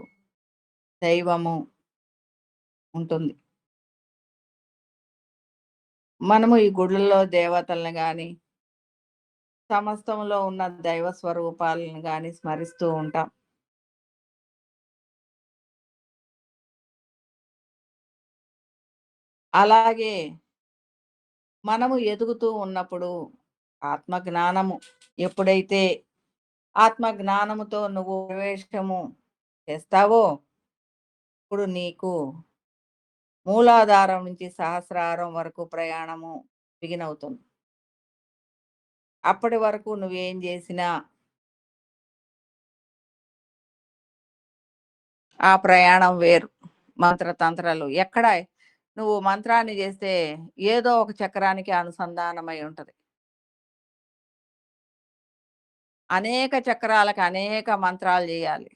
దైవము ఉంటుంది. మనము ఈ గుడుల్లో దేవతల్ని గాని, సమస్తంలో ఉన్న దైవ స్వరూపాలను గాని స్మరిస్తూ ఉంటాం. అలాగే మనము ఎదుగుతూ ఉన్నప్పుడు ఆత్మ జ్ఞానము ఎప్పుడైతే ఆత్మ జ్ఞానముతో నువ్వు ప్రవేశము చేస్తావో, ఇప్పుడు నీకు మూలాధారం నుంచి సహస్రారం వరకు ప్రయాణము బిగినవుతుంది. అప్పటి వరకు నువ్వేం జేసినా ఆ ప్రయాణం వేరు. మంత్రతంత్రాలు ఎక్కడ నువ్వు మంత్రాన్ని జేస్తే ఏదో ఒక చక్రానికి అనుసంధానమై ఉంటది. అనేక చక్రాలకు అనేక మంత్రాలు జేయాలి.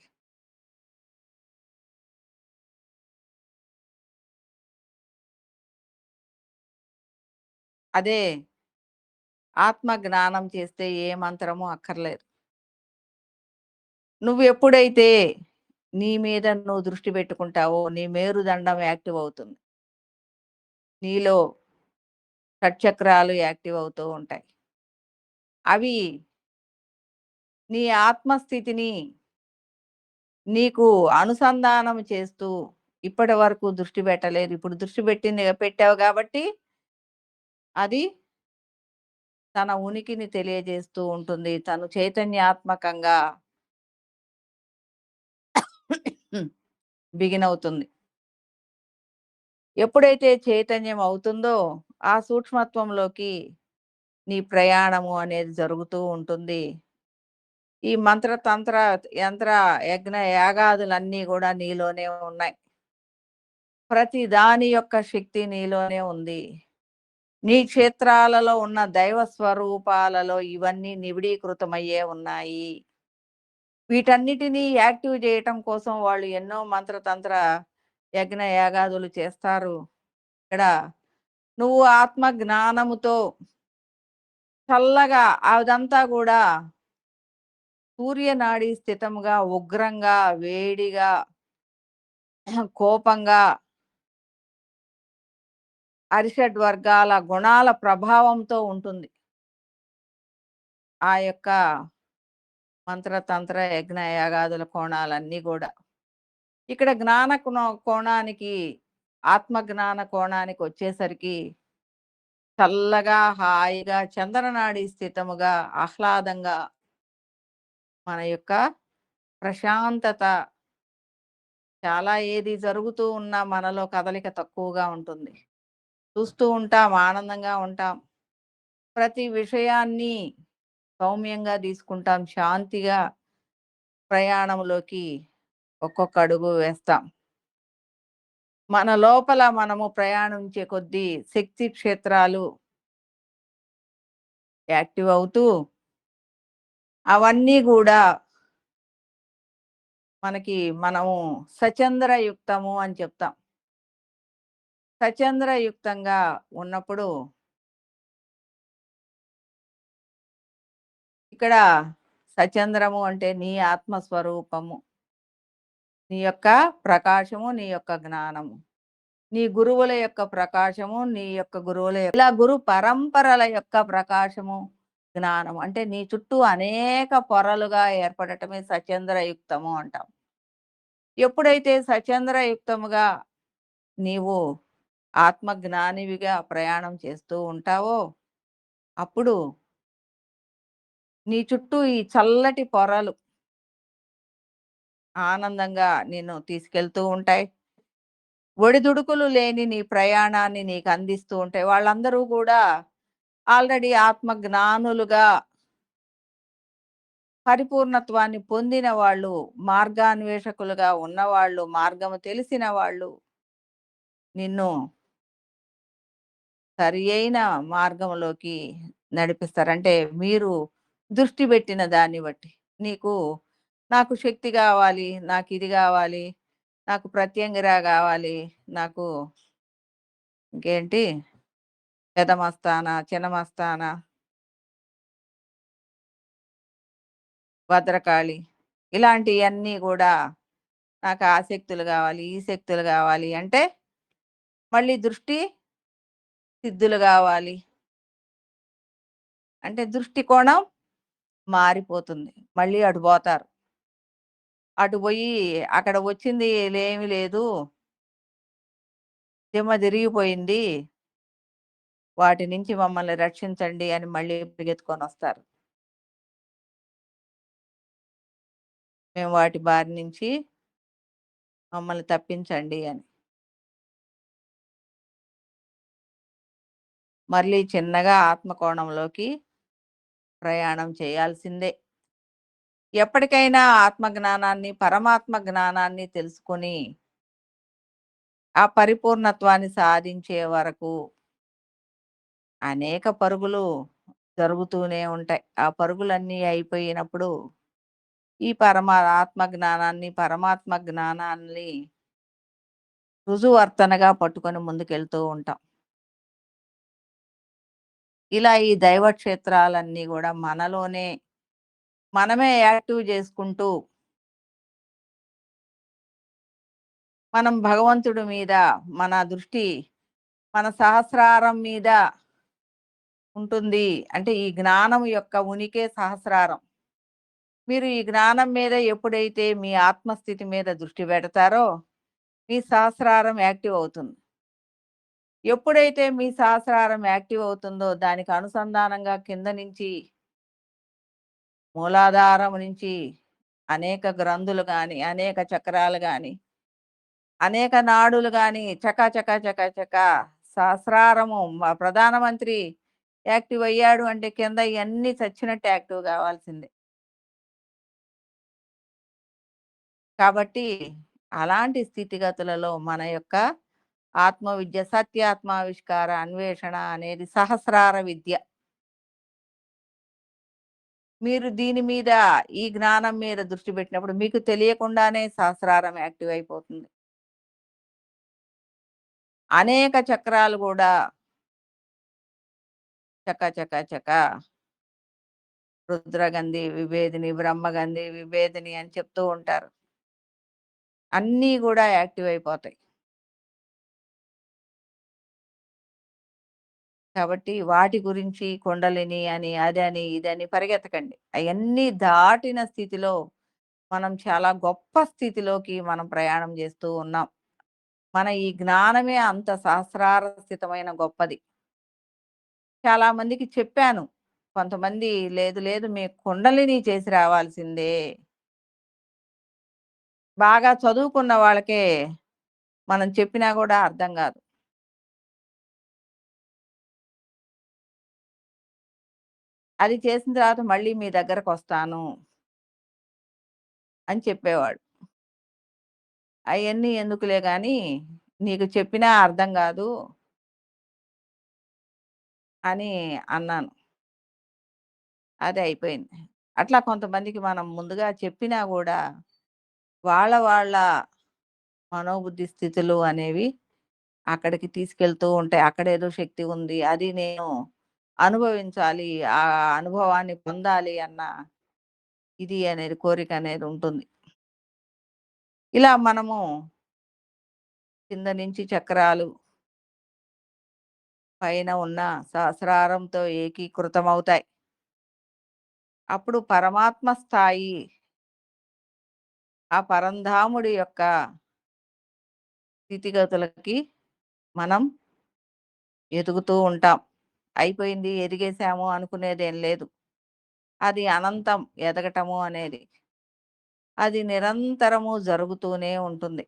అదే ఆత్మ జ్ఞానం చేస్తే ఏ మంత్రము అక్కర్లేదు. నువ్వెప్పుడైతే నీ మీద నువ్వు దృష్టి పెట్టుకుంటావో, నీ మేరుదండం యాక్టివ్ అవుతుంది. నీలో షట్చక్రాలు యాక్టివ్ అవుతూ ఉంటాయి. అవి నీ ఆత్మస్థితిని నీకు అనుసంధానం చేస్తూ ఇప్పటి వరకు దృష్టి పెట్టలేదు. ఇప్పుడు దృష్టి పెట్టావు కాబట్టి అది తన ఉనికిని తెలియజేస్తూ ఉంటుంది. తను చైతన్యాత్మకంగా బిగినవుతుంది. ఎప్పుడైతే చైతన్యం అవుతుందో, ఆ సూక్ష్మత్వంలోకి నీ ప్రయాణము అనేది జరుగుతూ ఉంటుంది. ఈ మంత్ర, తంత్ర, యంత్ర, యజ్ఞ, యాగాదులన్నీ గూడా నీలోనే ఉన్నాయి. ప్రతి దాని యొక్క శక్తి నీలోనే ఉంది. నీ క్షేత్రాలలో ఉన్న దైవ స్వరూపాలలో ఇవన్నీ నిబిడీకృతమయ్యే ఉన్నాయి. వీటన్నిటిని యాక్టివ్ చేయటం కోసం వాళ్ళు ఎన్నో మంత్రతంత్ర యజ్ఞ యాగాదులు చేస్తారు. ఇక్కడ నువ్వు ఆత్మ జ్ఞానముతో చల్లగా అదంతా కూడా సూర్యనాడి స్థితముగా, ఉగ్రంగా, వేడిగా, కోపంగా, అరిషడ్ వర్గాల గుణాల ప్రభావంతో ఉంటుంది. ఆ యొక్క మంత్రతంత్ర యజ్ఞ యాగాదుల కోణాలన్నీ కూడా. ఇక్కడ జ్ఞాన కోణానికి, ఆత్మ జ్ఞాన కోణానికి వచ్చేసరికి చల్లగా, హాయిగా, చంద్రనాడి స్థితముగా, ఆహ్లాదంగా మన యొక్క ప్రశాంతత చాలా ఏది జరుగుతూ ఉన్నా మనలో కదలిక తక్కువగా ఉంటుంది. చూస్తూ ఉంటాం, ఆనందంగా ఉంటాం. ప్రతి విషయాన్ని సౌమ్యంగా తీసుకుంటాం. శాంతిగా ప్రయాణంలోకి ఒక్కొక్క అడుగు వేస్తాం. మన లోపల మనము ప్రయాణించే కొద్దీ శక్తి క్షేత్రాలు యాక్టివ్ అవుతూ అవన్నీ గూడా మనకి మనము సచంద్రయుక్తము అని చెప్తాం. సచంద్రయుక్తంగా ఉన్నప్పుడు ఇక్కడ సచంద్రము అంటే నీ ఆత్మస్వరూపము, నీ యొక్క ప్రకాశము, నీ యొక్క జ్ఞానము, నీ గురువుల యొక్క ప్రకాశము, నీ యొక్క గురువుల ఇలా గురు పరంపరల యొక్క ప్రకాశము, జ్ఞానం అంటే నీ చుట్టూ అనేక పొరలుగా ఏర్పడటమే సచంద్రయుక్తము అంటాం. ఎప్పుడైతే సచంద్రయుక్తముగా నీవు ఆత్మజ్ఞానివిగా ప్రయాణం చేస్తూ ఉంటావో, అప్పుడు నీ చుట్టూ ఈ చల్లటి పొరలు ఆనందంగా నిన్ను తీసుకెళ్తూ ఉంటాయి. ఒడిదుడుకులు లేని నీ ప్రయాణాన్ని నీకు అందిస్తూ ఉంటాయి. వాళ్ళందరూ కూడా ఆల్రెడీ ఆత్మ జ్ఞానులుగా పరిపూర్ణత్వాన్ని పొందిన వాళ్ళు, మార్గాన్వేషకులుగా ఉన్నవాళ్ళు, మార్గము తెలిసిన వాళ్ళు నిన్ను సరియైన మార్గంలోకి నడిపిస్తారు. అంటే మీరు దృష్టి పెట్టిన దాన్ని బట్టి. నీకు నాకు శక్తి గావాలి, నాకిది గావాలి, నాకు ప్రత్యంగిర గావాలి, నాకు ఇంకేంటి పెదమస్తాన, చినమస్తాన, భద్రకాళి ఇలాంటియన్నీ గూడా నాకు ఆ శక్తులు గావాలి, ఈ శక్తులు గావాలి అంటే మళ్ళీ దృష్టి సిద్ధులు గావాలి. అంటే దృష్టికోణం మారిపోతుంది. మళ్ళీ అటు బోతారు. అటు బోయి అక్కడ వచ్చింది ఏమీ లేదు. దిమ్మ తిరిగిపోయింది. వాటి నుంచి మమ్మల్ని రక్షించండి అని మళ్ళీ పరిగెత్తుకొనొస్తారు. మేము వాటి బారి నుంచి మమ్మల్ని తప్పించండి అని. మళ్ళీ చిన్నగా ఆత్మకోణంలోకి ప్రయాణం చేయాల్సిందే. ఎప్పటికైనా ఆత్మజ్ఞానాన్ని, పరమాత్మ జ్ఞానాన్ని తెలుసుకొని, ఆ పరిపూర్ణత్వాన్ని సాధించే వరకు అనేక పరుగులు జరుగుతూనే ఉంటాయి. ఆ పరుగులన్నీ అయిపోయినప్పుడు, ఈ ఆత్మ జ్ఞానాన్ని, పరమాత్మ జ్ఞానాన్ని రుజువర్తనగా పట్టుకొని ముందుకెళ్తూ ఉంటాం. ఇలా ఈ దైవ క్షేత్రాలన్నీ గూడా మనలోనే మనమే యాక్టివ్ చేసుకుంటూ, మనం భగవంతుడి మీద మన దృష్టి మన సహస్రారం మీద ఉంటుంది. అంటే ఈ జ్ఞానం యొక్క ఉనికే సహస్రారం. మీరు ఈ జ్ఞానం మీద ఎప్పుడైతే మీ ఆత్మస్థితి మీద దృష్టి పెడతారో, మీ సహస్రారం యాక్టివ్ అవుతుంది. ఎప్పుడైతే మీ సహస్రారం యాక్టివ్ అవుతుందో, దానికి అనుసంధానంగా కింద నుంచి మూలాధారం నుంచి అనేక గ్రంథులు గాని, అనేక చక్రాలు గాని, అనేక నాడులు గాని చకా చకా చకా చకా సహస్రారము ప్రధానమంత్రి యాక్టివ్ అయ్యాడు అంటే కింద ఇయన్నీ చచ్చినట్టు యాక్టివ్ కావాల్సిందే. కాబట్టి అలాంటి స్థితిగతులలో మన యొక్క ఆత్మవిద్య, సత్యాత్మావిష్కార అన్వేషణ అనేది సహస్రార విద్య. మీరు దీని మీద ఈ జ్ఞానం మీద దృష్టి పెట్టినప్పుడు మీకు తెలియకుండానే సహస్రారం యాక్టివ్ అయిపోతుంది. అనేక చక్రాలు గూడా చక చక చక రుద్రగంధి, విభేదిని, బ్రహ్మగంధి, విభేదిని అని చెప్తూ ఉంటారు. అన్నీ గూడా యాక్టివ్ అయిపోతాయి. కాబట్టి వాటి గురించి కుండలిని అని, అదని, ఇదని పరిగెత్తకండి. అయన్నీ దాటిన స్థితిలో మనం చాలా గొప్ప స్థితిలోకి మనం ప్రయాణం చేస్తూ ఉన్నాం. మన ఈ జ్ఞానమే అంత సహస్రార స్థితమైన గొప్పది. చాలా మందికి చెప్పాను. కొంతమంది లేదు లేదు మీ కుండలిని చేసి రావాల్సిందే. బాగా చదువుకున్న వాళ్ళకే మనం చెప్పినా గూడా అర్థం గాదు. అది చేసిన తర్వాత మళ్ళీ మీ దగ్గరకొస్తాను అని చెప్పేవాడు. అయన్నీ ఎందుకులే గానీ, నీకు చెప్పినా అర్థం గాదు అని అన్నాను. అదే అయిపోయింది. అట్లా కొంతమందికి మనం ముందుగా చెప్పినా గూడా వాళ్ళ మనోబుద్ధి స్థితులు అనేవి అక్కడికి తీసుకెళ్తూ ఉంటాయి. అక్కడేదో శక్తి ఉంది. అది నేను అనుభవించాలి. ఆ అనుభవాన్ని పొందాలి అన్న ఇది అనేది కోరిక అనేది ఉంటుంది. ఇలా మనము కింద నుంచి చక్రాలు పైన ఉన్న సహస్రారంతో ఏకీకృతమవుతాయి. అప్పుడు పరమాత్మ స్థాయి, ఆ పరంధాముడి యొక్క స్థితిగతులకి మనం ఎదుగుతూ ఉంటాం. అయిపోయింది, ఎదిగేసాము అనుకునేదేం లేదు. అది అనంతం ఎదగటము అనేది. అది నిరంతరము జరుగుతూనే ఉంటుంది.